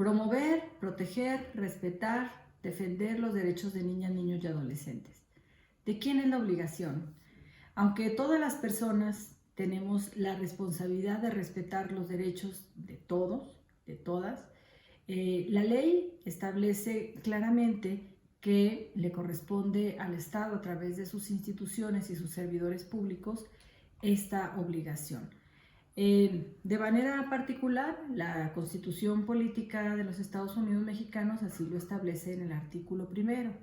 Promover, proteger, respetar, defender los derechos de niñas, niños y adolescentes. ¿De quién es la obligación? Aunque todas las personas tenemos la responsabilidad de respetar los derechos de todos, de todas, la ley establece claramente que le corresponde al Estado, a través de sus instituciones y sus servidores públicos, esta obligación. De manera particular, la Constitución Política de los Estados Unidos Mexicanos así lo establece en el artículo 1.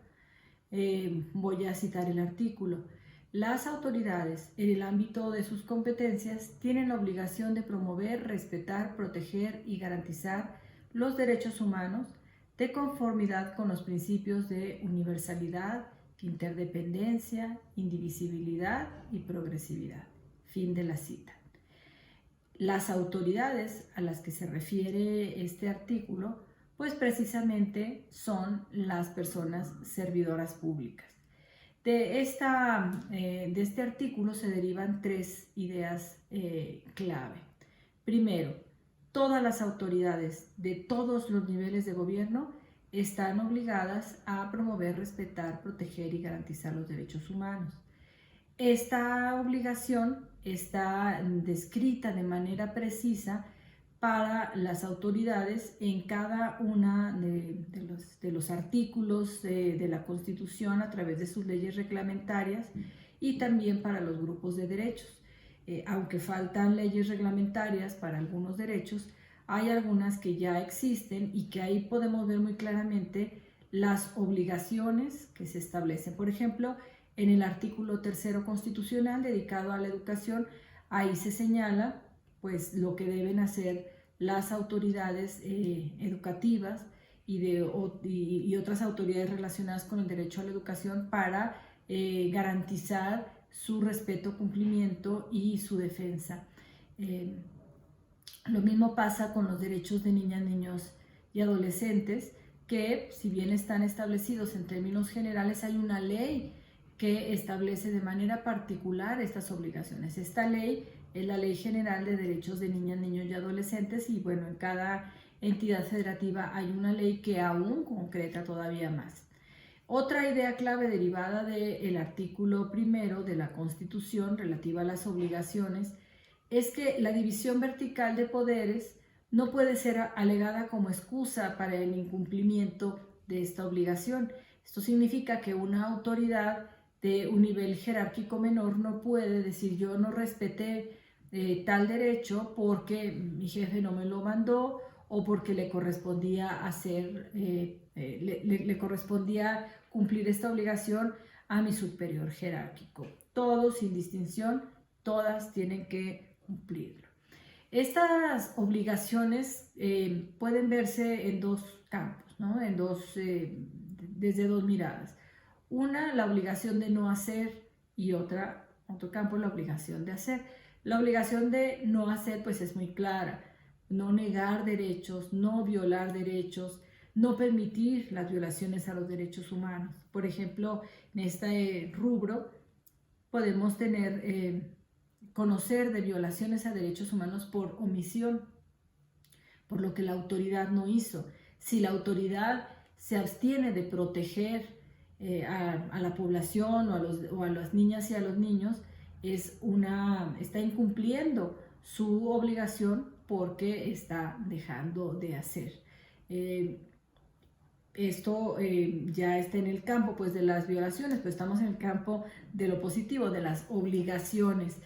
Voy a citar el artículo. Las autoridades, en el ámbito de sus competencias, tienen la obligación de promover, respetar, proteger y garantizar los derechos humanos de conformidad con los principios de universalidad, interdependencia, indivisibilidad y progresividad. Fin de la cita. Las autoridades a las que se refiere este artículo, pues precisamente son las personas servidoras públicas. De este artículo se derivan 3 ideas clave. Primero, todas las autoridades de todos los niveles de gobierno están obligadas a promover, respetar, proteger y garantizar los derechos humanos. Esta obligación está descrita de manera precisa para las autoridades en cada una de los artículos de la Constitución a través de sus leyes reglamentarias y también para los grupos de derechos. Aunque faltan leyes reglamentarias para algunos derechos, hay algunas que ya existen y que ahí podemos ver muy claramente las obligaciones que se establecen. Por ejemplo, en el artículo 3 constitucional dedicado a la educación, ahí se señala pues lo que deben hacer las autoridades educativas y otras autoridades relacionadas con el derecho a la educación para garantizar su respeto, cumplimiento y su defensa. Lo mismo pasa con los derechos de niñas, niños y adolescentes, que si bien están establecidos en términos generales, hay una ley que establece de manera particular estas obligaciones. Esta ley es la Ley General de Derechos de Niñas, Niños y Adolescentes y bueno, en cada entidad federativa hay una ley que aún concreta todavía más. Otra idea clave derivada del artículo 1 de la Constitución relativa a las obligaciones es que la división vertical de poderes no puede ser alegada como excusa para el incumplimiento de esta obligación. Esto significa que una autoridad de un nivel jerárquico menor no puede decir yo no respeté tal derecho porque mi jefe no me lo mandó o porque le correspondía hacer, le correspondía cumplir esta obligación a mi superior jerárquico. Todos, sin distinción, todas tienen que cumplirlo. Estas obligaciones pueden verse en dos campos, ¿no? Desde dos miradas. Una, la obligación de no hacer y otro campo, la obligación de hacer. La obligación de no hacer pues es muy clara, no negar derechos, no violar derechos, no permitir las violaciones a los derechos humanos. Por ejemplo, en este rubro podemos conocer de violaciones a derechos humanos por omisión, por lo que la autoridad no hizo. Si la autoridad se abstiene de proteger a la población o a las niñas y a los niños, está incumpliendo su obligación porque está dejando de hacer. Esto ya está en el campo pues, de las violaciones, pero estamos en el campo de lo positivo, de las obligaciones.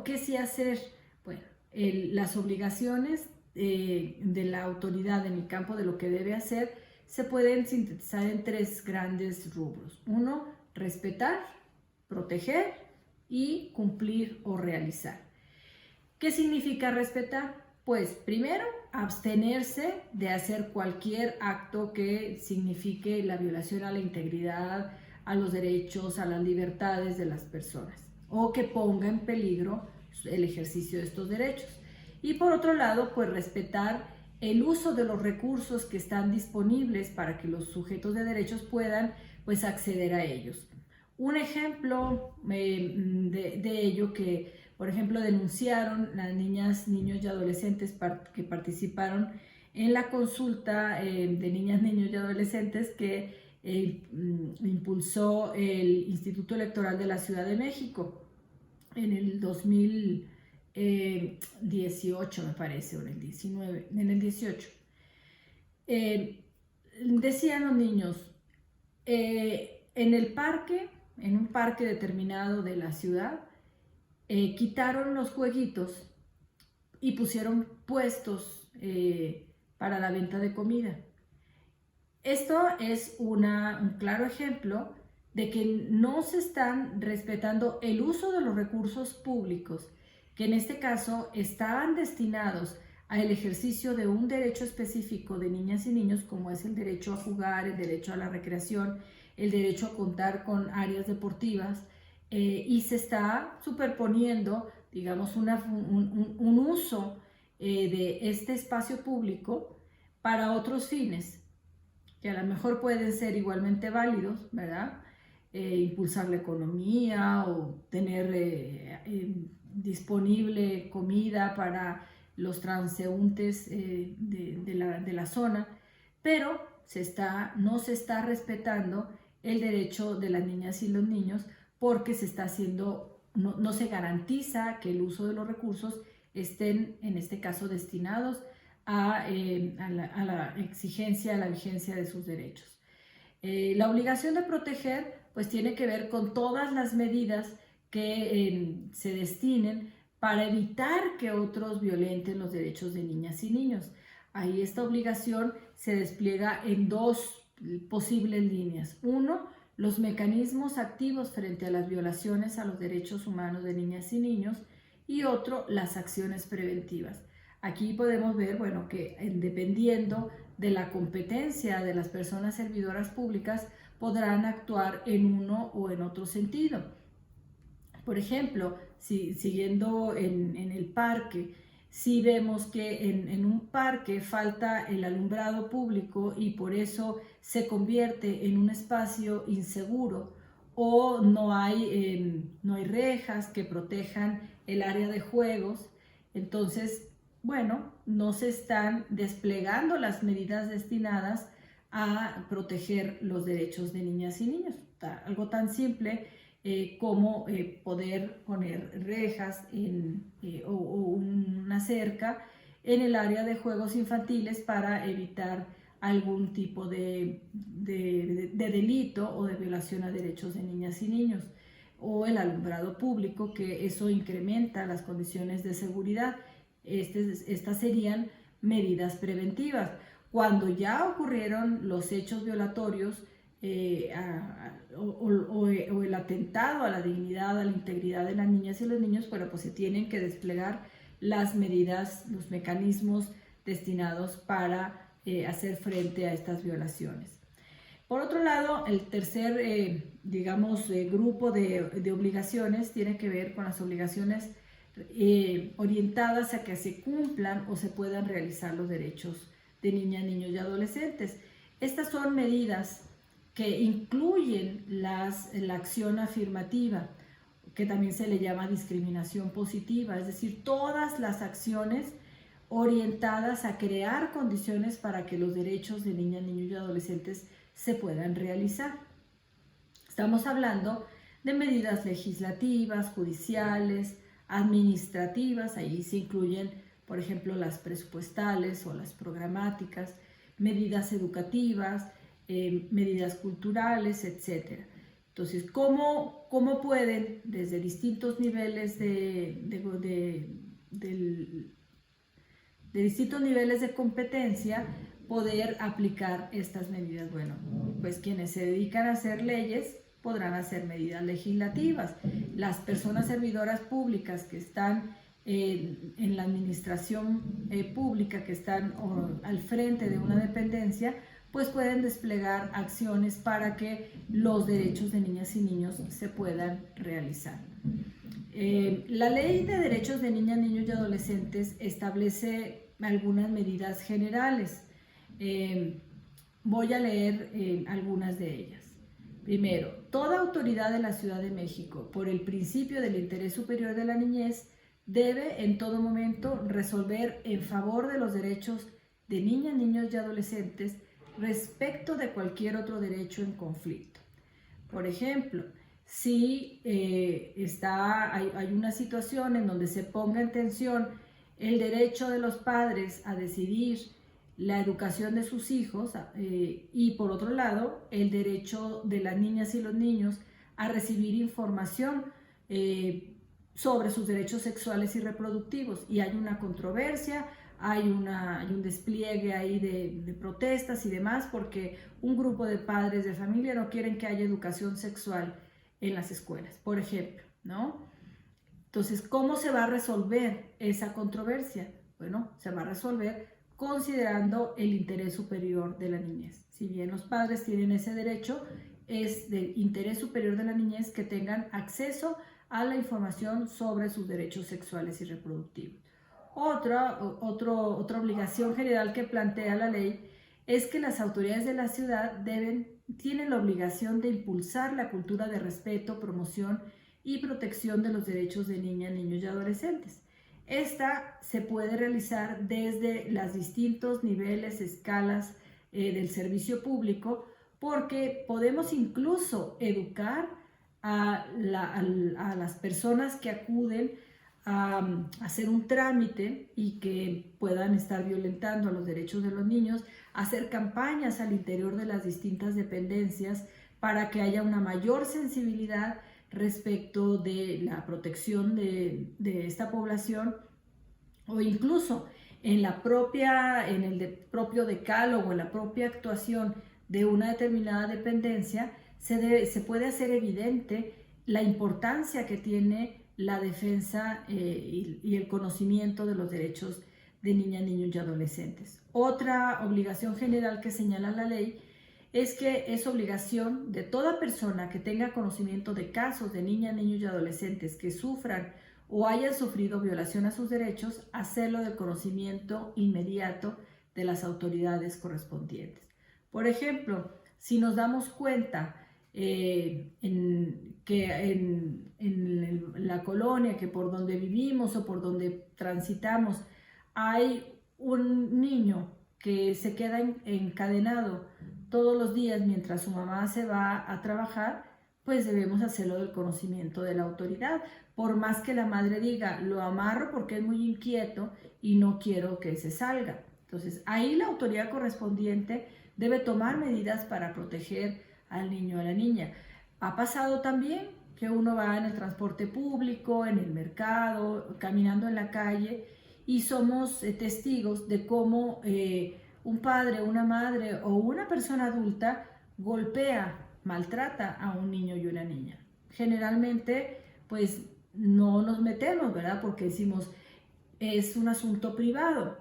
¿Qué sí hacer? Bueno, las obligaciones de la autoridad en el campo de lo que debe hacer se pueden sintetizar en 3 grandes rubros. 1, respetar, proteger y cumplir o realizar. ¿Qué significa respetar? Pues primero, abstenerse de hacer cualquier acto que signifique la violación a la integridad, a los derechos, a las libertades de las personas o que ponga en peligro el ejercicio de estos derechos. Y por otro lado, pues respetar el uso de los recursos que están disponibles para que los sujetos de derechos puedan pues, acceder a ellos. Un ejemplo de ello que, por ejemplo, denunciaron las niñas, niños y adolescentes que participaron en la consulta de niñas, niños y adolescentes que impulsó el Instituto Electoral de la Ciudad de México en el 2018, me parece, o en el 19, en el 18. Decían los niños, en el parque, en un parque determinado de la ciudad, quitaron los jueguitos y pusieron puestos para la venta de comida. Esto es un claro ejemplo de que no se están respetando el uso de los recursos públicos, que en este caso estaban destinados al ejercicio de un derecho específico de niñas y niños, como es el derecho a jugar, el derecho a la recreación, el derecho a contar con áreas deportivas, y se está superponiendo, digamos, un uso de este espacio público para otros fines, que a lo mejor pueden ser igualmente válidos, ¿verdad? Impulsar la economía o tener disponible comida para los transeúntes de la zona, pero no se está respetando el derecho de las niñas y los niños, porque se está haciendo, no se garantiza que el uso de los recursos estén, en este caso, destinados a la exigencia, a la vigencia de sus derechos. La obligación de proteger pues tiene que ver con todas las medidas que se destinen para evitar que otros violenten los derechos de niñas y niños. Ahí esta obligación se despliega en dos posibles líneas. Uno, los mecanismos activos frente a las violaciones a los derechos humanos de niñas y niños, y otro, las acciones preventivas. Aquí podemos ver, bueno, que dependiendo de la competencia de las personas servidoras públicas, podrán actuar en uno o en otro sentido. Por ejemplo, siguiendo en el parque, si vemos que en un parque falta el alumbrado público y por eso se convierte en un espacio inseguro, o no hay rejas que protejan el área de juegos, entonces, bueno, no se están desplegando las medidas destinadas a proteger los derechos de niñas y niños. Algo tan simple como poder poner rejas o una cerca en el área de juegos infantiles para evitar algún tipo de delito o de violación a derechos de niñas y niños, o el alumbrado público, que eso incrementa las condiciones de seguridad. Estas serían medidas preventivas. Cuando ya ocurrieron los hechos violatorios o el atentado a la dignidad, a la integridad de las niñas y los niños, bueno, pues se tienen que desplegar las medidas, los mecanismos destinados para hacer frente a estas violaciones. Por otro lado, el tercer, grupo de obligaciones tiene que ver con las obligaciones orientadas a que se cumplan o se puedan realizar los derechos de niñas, niños y adolescentes. Estas son medidas que incluyen la acción afirmativa, que también se le llama discriminación positiva, es decir, todas las acciones orientadas a crear condiciones para que los derechos de niñas, niños y adolescentes se puedan realizar. Estamos hablando de medidas legislativas, judiciales, administrativas, ahí se incluyen, por ejemplo, las presupuestales o las programáticas, medidas educativas, medidas culturales, etc. Entonces, ¿cómo pueden desde distintos niveles de distintos niveles de competencia poder aplicar estas medidas? Bueno, pues quienes se dedican a hacer leyes podrán hacer medidas legislativas. Las personas servidoras públicas que están en la administración pública, que están al frente de una dependencia, pues pueden desplegar acciones para que los derechos de niñas y niños se puedan realizar. La Ley de Derechos de Niñas, Niños y Adolescentes establece algunas medidas generales. Voy a leer algunas de ellas. Primero, toda autoridad de la Ciudad de México, por el principio del interés superior de la niñez, debe en todo momento resolver en favor de los derechos de niñas, niños y adolescentes respecto de cualquier otro derecho en conflicto. Por ejemplo, si hay una situación en donde se ponga en tensión el derecho de los padres a decidir la educación de sus hijos y por otro lado el derecho de las niñas y los niños a recibir información sobre sus derechos sexuales y reproductivos, y hay una controversia, hay un despliegue ahí de protestas y demás porque un grupo de padres de familia no quieren que haya educación sexual en las escuelas, por ejemplo, ¿no? Entonces, ¿cómo se va a resolver esa controversia? Bueno, se va a resolver considerando el interés superior de la niñez. Si bien los padres tienen ese derecho, es del interés superior de la niñez que tengan acceso a la información sobre sus derechos sexuales y reproductivos. Otra obligación general que plantea la ley es que las autoridades de la ciudad tienen la obligación de impulsar la cultura de respeto, promoción y protección de los derechos de niñas, niños y adolescentes. Esta se puede realizar desde los distintos niveles, escalas del servicio público, porque podemos incluso educar a las personas que acuden a hacer un trámite y que puedan estar violentando los derechos de los niños, hacer campañas al interior de las distintas dependencias para que haya una mayor sensibilidad respecto de la protección de esta población, o incluso en el propio decálogo, en la propia actuación de una determinada dependencia, se puede hacer evidente la importancia que tiene la defensa y el conocimiento de los derechos de niñas, niños y adolescentes. Otra obligación general que señala la ley es que es obligación de toda persona que tenga conocimiento de casos de niñas, niños y adolescentes que sufran o hayan sufrido violación a sus derechos, hacerlo del conocimiento inmediato de las autoridades correspondientes. Por ejemplo, si nos damos cuenta que en la colonia, que por donde vivimos o por donde transitamos, hay un niño que se queda encadenado todos los días mientras su mamá se va a trabajar, pues debemos hacerlo del conocimiento de la autoridad. Por más que la madre diga, lo amarro porque es muy inquieto y no quiero que se salga. Entonces, ahí la autoridad correspondiente debe tomar medidas para proteger al niño o a la niña. Ha pasado también que uno va en el transporte público, en el mercado, caminando en la calle, y somos testigos de cómo un padre, una madre o una persona adulta golpea, maltrata a un niño y una niña. Generalmente, pues no nos metemos, ¿verdad? Porque decimos, es un asunto privado.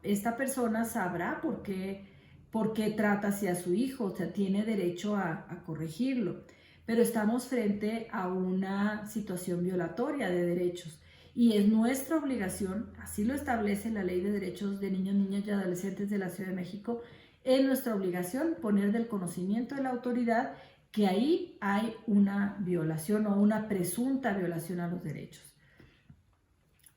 Esta persona sabrá por qué trata así a su hijo, o sea, tiene derecho a corregirlo. Pero estamos frente a una situación violatoria de derechos. Y es nuestra obligación, así lo establece la Ley de Derechos de Niños, Niñas y Adolescentes de la Ciudad de México, es nuestra obligación poner del conocimiento de la autoridad que ahí hay una violación o una presunta violación a los derechos.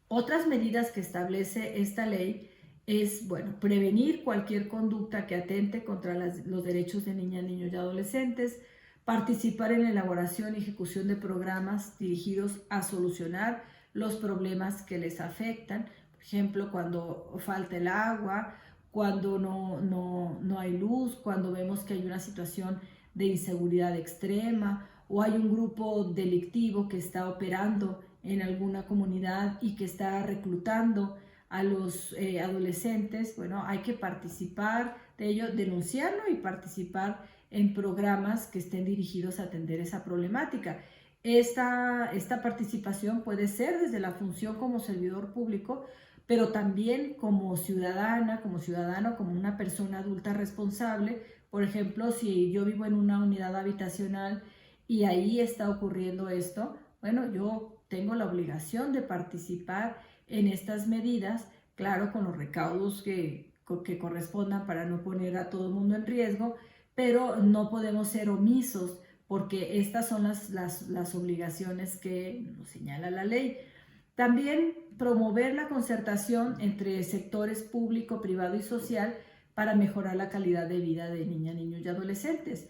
Otras medidas que establece esta ley es, bueno, prevenir cualquier conducta que atente contra los derechos de niñas, niños y adolescentes, participar en la elaboración y ejecución de programas dirigidos a solucionar los problemas que les afectan, por ejemplo, cuando falta el agua, cuando no hay luz, cuando vemos que hay una situación de inseguridad extrema o hay un grupo delictivo que está operando en alguna comunidad y que está reclutando a los adolescentes. Bueno, hay que participar de ello, denunciarlo y participar en programas que estén dirigidos a atender esa problemática. Esta participación puede ser desde la función como servidor público, pero también como ciudadana, como ciudadano, como una persona adulta responsable. Por ejemplo, si yo vivo en una unidad habitacional y ahí está ocurriendo esto, bueno, yo tengo la obligación de participar en estas medidas, claro, con los recaudos que correspondan para no poner a todo el mundo en riesgo, pero no podemos ser omisos porque estas son las obligaciones que nos señala la ley. También promover la concertación entre sectores público, privado y social para mejorar la calidad de vida de niñas, niños y adolescentes.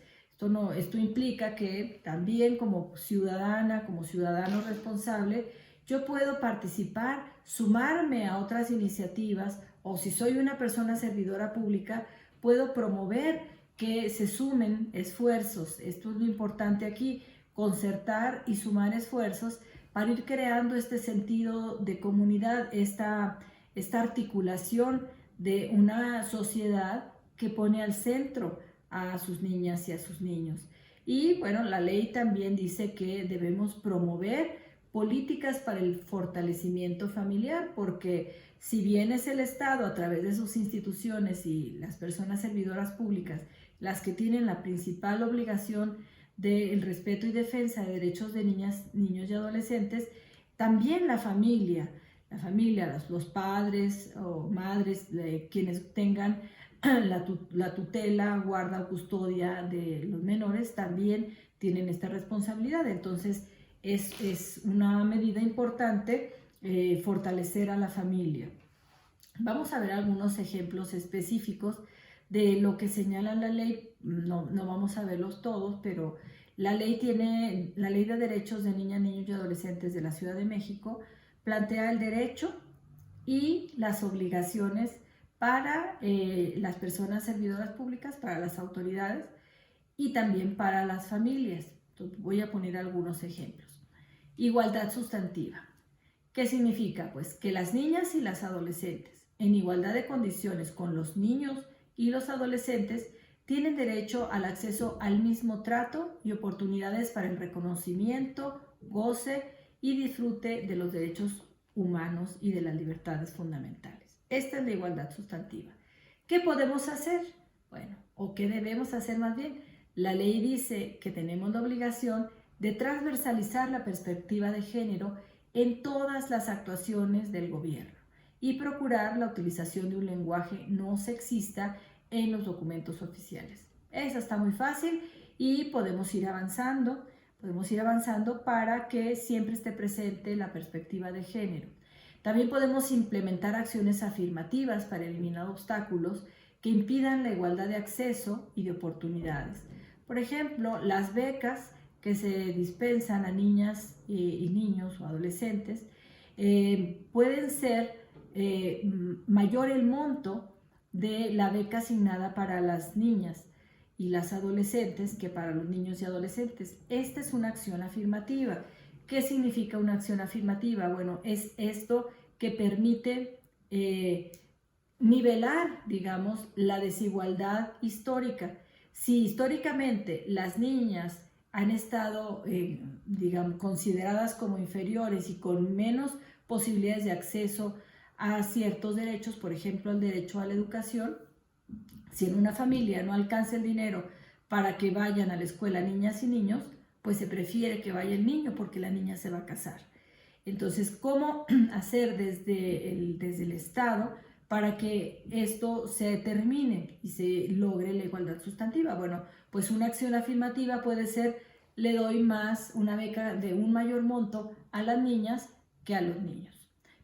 Esto implica que también como ciudadana, como ciudadano responsable, yo puedo participar, sumarme a otras iniciativas, o si soy una persona servidora pública, puedo promover que se sumen esfuerzos. Esto es lo importante aquí, concertar y sumar esfuerzos para ir creando este sentido de comunidad, esta articulación de una sociedad que pone al centro a sus niñas y a sus niños. Y bueno, la ley también dice que debemos promover políticas para el fortalecimiento familiar, porque si bien es el Estado a través de sus instituciones y las personas servidoras públicas las que tienen la principal obligación del respeto y defensa de derechos de niñas, niños y adolescentes, también la familia, los padres o madres, quienes tengan la tutela, guarda o custodia de los menores, también tienen esta responsabilidad. Entonces es una medida importante fortalecer a la familia. Vamos a ver algunos ejemplos específicos de lo que señala la ley. No vamos a verlos todos, pero la ley de derechos de niñas, niños y adolescentes de la Ciudad de México plantea el derecho y las obligaciones para las personas servidoras públicas, para las autoridades y también para las familias. Entonces, voy a poner algunos ejemplos. Igualdad sustantiva. ¿Qué significa? Pues que las niñas y las adolescentes, en igualdad de condiciones con los niños y los adolescentes, tienen derecho al acceso al mismo trato y oportunidades para el reconocimiento, goce y disfrute de los derechos humanos y de las libertades fundamentales. Esta es la igualdad sustantiva. ¿Qué podemos hacer? Bueno, o qué debemos hacer más bien. La ley dice que tenemos la obligación de transversalizar la perspectiva de género en todas las actuaciones del gobierno y procurar la utilización de un lenguaje no sexista en los documentos oficiales. Eso está muy fácil y podemos ir avanzando para que siempre esté presente la perspectiva de género. También podemos implementar acciones afirmativas para eliminar obstáculos que impidan la igualdad de acceso y de oportunidades. Por ejemplo, las becas que se dispensan a niñas y niños o adolescentes pueden ser mayor el monto de la beca asignada para las niñas y las adolescentes que para los niños y adolescentes. Esta es una acción afirmativa. ¿Qué significa una acción afirmativa? Bueno, es esto que permite nivelar, digamos, la desigualdad histórica. Si históricamente las niñas han estado, digamos, consideradas como inferiores y con menos posibilidades de acceso a ciertos derechos, por ejemplo, el derecho a la educación, si en una familia no alcanza el dinero para que vayan a la escuela niñas y niños, pues se prefiere que vaya el niño porque la niña se va a casar. Entonces, ¿cómo hacer desde el Estado para que esto se termine y se logre la igualdad sustantiva? Bueno, pues una acción afirmativa puede ser: le doy una beca de un mayor monto a las niñas que a los niños.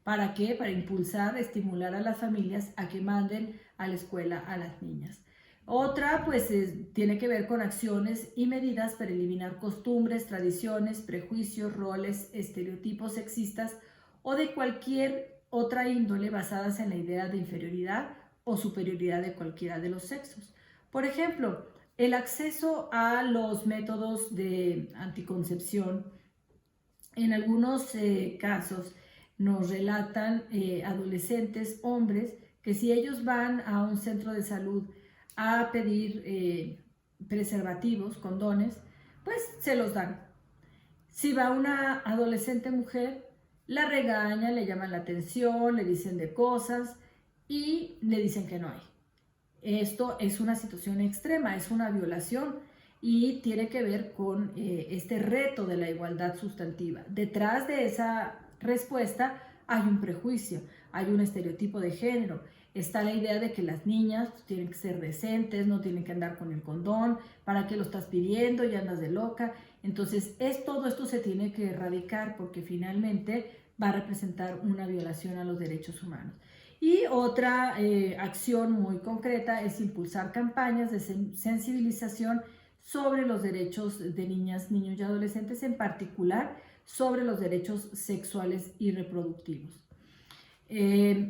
¿Para qué? Para impulsar, estimular a las familias a que manden a la escuela a las niñas. Otra, pues, tiene que ver con acciones y medidas para eliminar costumbres, tradiciones, prejuicios, roles, estereotipos sexistas o de cualquier otra índole basadas en la idea de inferioridad o superioridad de cualquiera de los sexos. Por ejemplo, el acceso a los métodos de anticoncepción. En algunos casos nos relatan adolescentes, hombres, que si ellos van a un centro de salud a pedir preservativos, condones, pues se los dan. Si va una adolescente mujer, la regañan, le llaman la atención, le dicen de cosas y le dicen que no hay. Esto es una situación extrema, es una violación y tiene que ver con este reto de la igualdad sustantiva. Detrás de esa respuesta hay un prejuicio, hay un estereotipo de género. Está la idea de que las niñas tienen que ser decentes, no tienen que andar con el condón, ¿para qué lo estás pidiendo? Ya andas de loca. Entonces, todo esto se tiene que erradicar porque finalmente va a representar una violación a los derechos humanos. Y otra acción muy concreta es impulsar campañas de sensibilización sobre los derechos de niñas, niños y adolescentes, en particular sobre los derechos sexuales y reproductivos.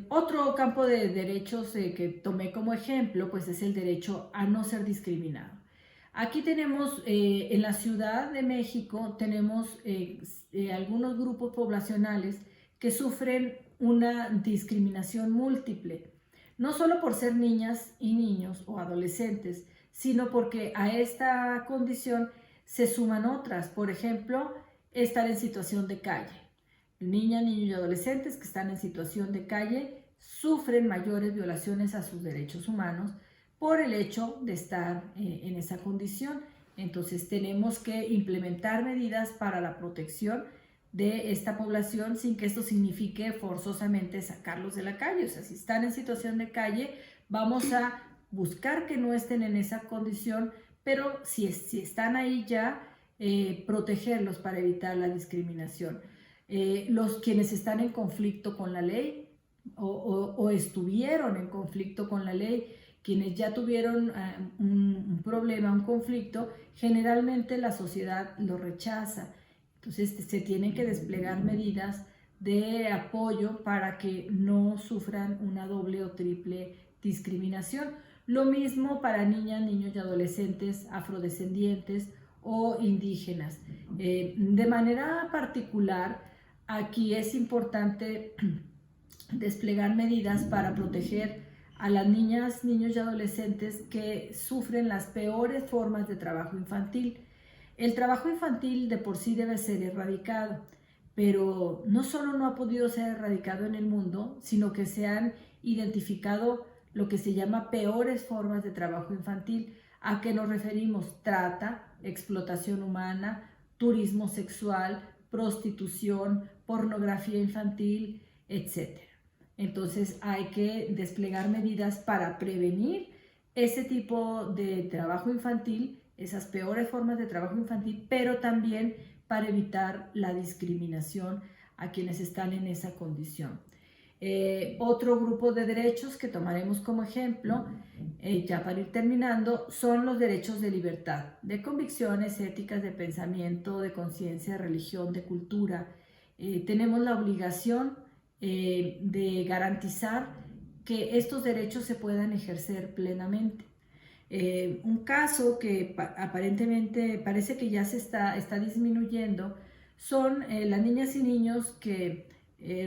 Otro campo de derechos que tomé como ejemplo, pues es el derecho a no ser discriminado. Aquí tenemos, en la Ciudad de México, tenemos algunos grupos poblacionales que sufren una discriminación múltiple, no solo por ser niñas y niños o adolescentes, sino porque a esta condición se suman otras, por ejemplo, estar en situación de calle. Niñas, niños y adolescentes que están en situación de calle sufren mayores violaciones a sus derechos humanos por el hecho de estar en esa condición. Entonces tenemos que implementar medidas para la protección de esta población sin que esto signifique forzosamente sacarlos de la calle. O sea, si están en situación de calle, vamos a buscar que no estén en esa condición, pero si están ahí ya, protegerlos para evitar la discriminación. Los quienes están en conflicto con la ley o estuvieron en conflicto con la ley, quienes ya tuvieron un problema, un conflicto, generalmente la sociedad lo rechaza. Entonces se tienen que desplegar medidas de apoyo para que no sufran una doble o triple discriminación. Lo mismo para niñas, niños y adolescentes afrodescendientes o indígenas. De manera particular, aquí es importante desplegar medidas para proteger a las niñas, niños y adolescentes que sufren las peores formas de trabajo infantil. El trabajo infantil de por sí debe ser erradicado, pero no solo no ha podido ser erradicado en el mundo, sino que se han identificado lo que se llama peores formas de trabajo infantil. ¿A qué nos referimos? Trata, explotación humana, turismo sexual, prostitución, pornografía infantil, etc. Entonces hay que desplegar medidas para prevenir ese tipo de trabajo infantil, esas peores formas de trabajo infantil, pero también para evitar la discriminación a quienes están en esa condición. Otro grupo de derechos que tomaremos como ejemplo, ya para ir terminando, son los derechos de libertad, de convicciones, éticas, de pensamiento, de conciencia, de religión, de cultura. Tenemos la obligación de garantizar que estos derechos se puedan ejercer plenamente. Un caso que aparentemente parece que ya se está disminuyendo son las niñas y niños que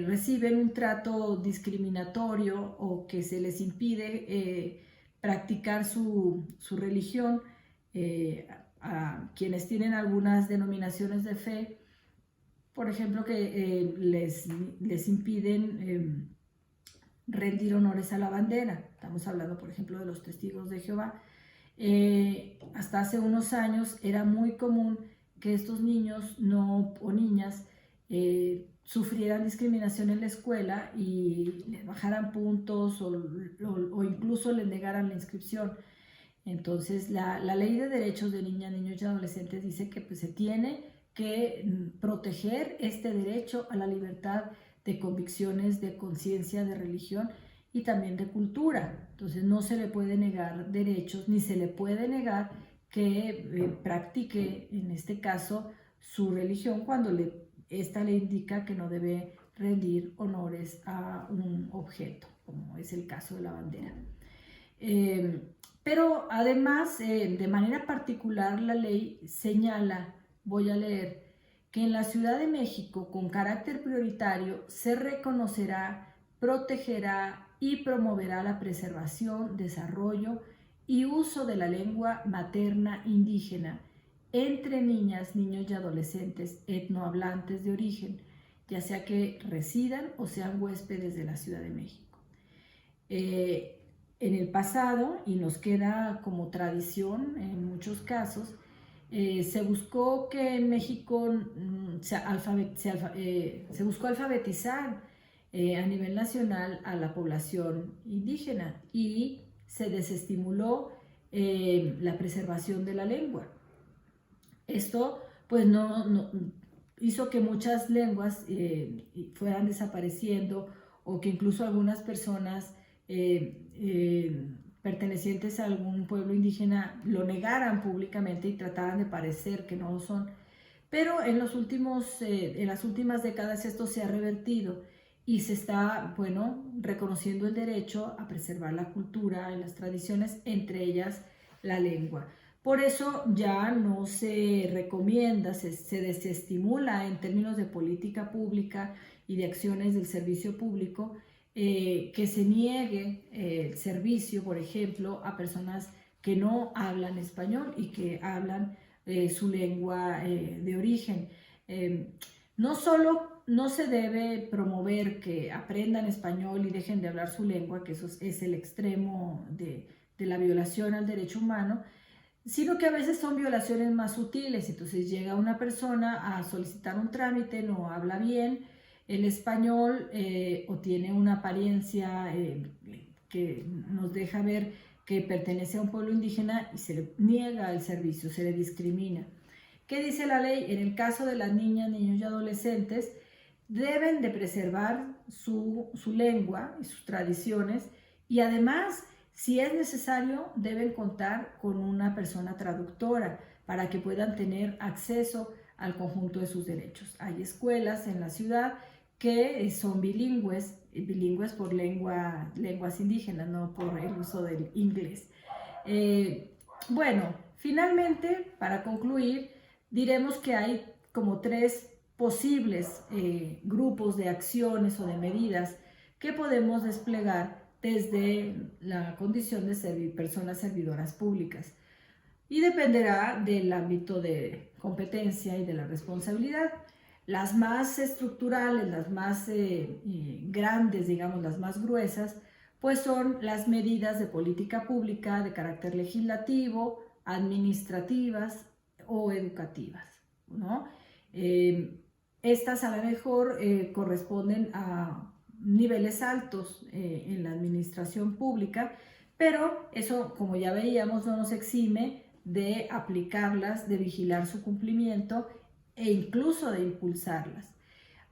reciben un trato discriminatorio o que se les impide practicar su religión, a quienes tienen algunas denominaciones de fe, por ejemplo, que les impiden rendir honores a la bandera. Estamos hablando, por ejemplo, de los testigos de Jehová. Hasta hace unos años era muy común que estos niños o niñas sufrieran discriminación en la escuela y les bajaran puntos o incluso les negaran la inscripción. Entonces la ley de derechos de niñas, niños y adolescentes dice que pues, se tiene que proteger este derecho a la libertad de convicciones, de conciencia, de religión y también de cultura. Entonces no se le puede negar derechos ni se le puede negar que practique, en este caso, su religión cuando esta le indica que no debe rendir honores a un objeto, como es el caso de la bandera. Pero además, de manera particular, la ley señala, voy a leer, que en la Ciudad de México, con carácter prioritario, se reconocerá, protegerá y promoverá la preservación, desarrollo y uso de la lengua materna indígena entre niñas, niños y adolescentes etnohablantes de origen, ya sea que residan o sean huéspedes de la Ciudad de México. En el pasado, y nos queda como tradición en muchos casos, se buscó que en México se buscó alfabetizar a nivel nacional a la población indígena y se desestimuló la preservación de la lengua. Esto pues hizo que muchas lenguas fueran desapareciendo, o que incluso algunas personas pertenecientes a algún pueblo indígena lo negaran públicamente y trataran de parecer que no lo son. Pero en las últimas décadas esto se ha revertido y se está, bueno, reconociendo el derecho a preservar la cultura y las tradiciones, entre ellas la lengua. Por eso ya no se recomienda, se desestimula en términos de política pública y de acciones del servicio público que se niegue el servicio, por ejemplo, a personas que no hablan español y que hablan su lengua de origen. No solo no se debe promover que aprendan español y dejen de hablar su lengua, que eso es el extremo de la violación al derecho humano, sino que a veces son violaciones más sutiles. Entonces llega una persona a solicitar un trámite, no habla bien el español o tiene una apariencia que nos deja ver que pertenece a un pueblo indígena y se le niega el servicio, se le discrimina. ¿Qué dice la ley? En el caso de las niñas, niños y adolescentes, deben de preservar su lengua y sus tradiciones, y además, si es necesario, deben contar con una persona traductora para que puedan tener acceso al conjunto de sus derechos. Hay escuelas en la ciudad que son bilingües por lenguas indígenas, no por el uso del inglés. Bueno, finalmente, para concluir, diremos que hay como 3 posibles grupos de acciones o de medidas que podemos desplegar desde la condición de personas servidoras públicas, y dependerá del ámbito de competencia y de la responsabilidad. Las más estructurales, las más grandes, digamos, las más gruesas, pues son las medidas de política pública de carácter legislativo, administrativas o educativas, ¿no? Estas a lo mejor corresponden a niveles altos en la administración pública, pero eso, como ya veíamos, no nos exime de aplicarlas, de vigilar su cumplimiento e incluso de impulsarlas.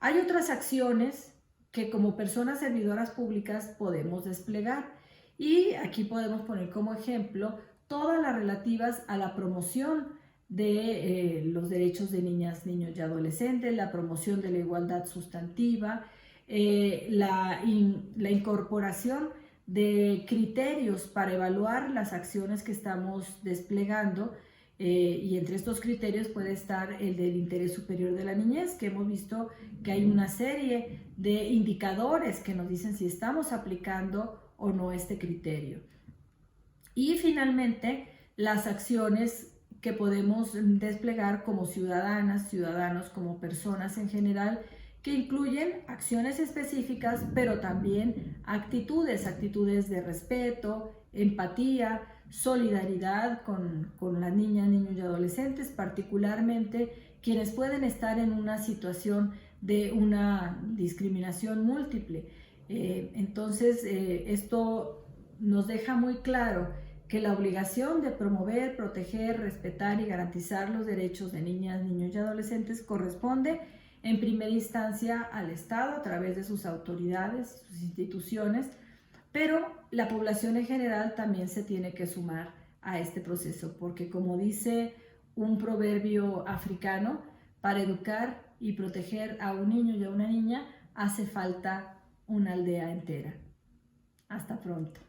Hay otras acciones que como personas servidoras públicas podemos desplegar, y aquí podemos poner como ejemplo todas las relativas a la promoción de los derechos de niñas, niños y adolescentes, la promoción de la igualdad sustantiva, la incorporación de criterios para evaluar las acciones que estamos desplegando, y entre estos criterios puede estar el del interés superior de la niñez, que hemos visto que hay una serie de indicadores que nos dicen si estamos aplicando o no este criterio. Y finalmente, las acciones que podemos desplegar como ciudadanas, ciudadanos, como personas en general, que incluyen acciones específicas, pero también actitudes de respeto, empatía, solidaridad con las niñas, niños y adolescentes, particularmente quienes pueden estar en una situación de una discriminación múltiple. Entonces, esto nos deja muy claro que la obligación de promover, proteger, respetar y garantizar los derechos de niñas, niños y adolescentes corresponde en primera instancia al Estado a través de sus autoridades, sus instituciones, pero la población en general también se tiene que sumar a este proceso, porque como dice un proverbio africano, para educar y proteger a un niño y a una niña hace falta una aldea entera. Hasta pronto.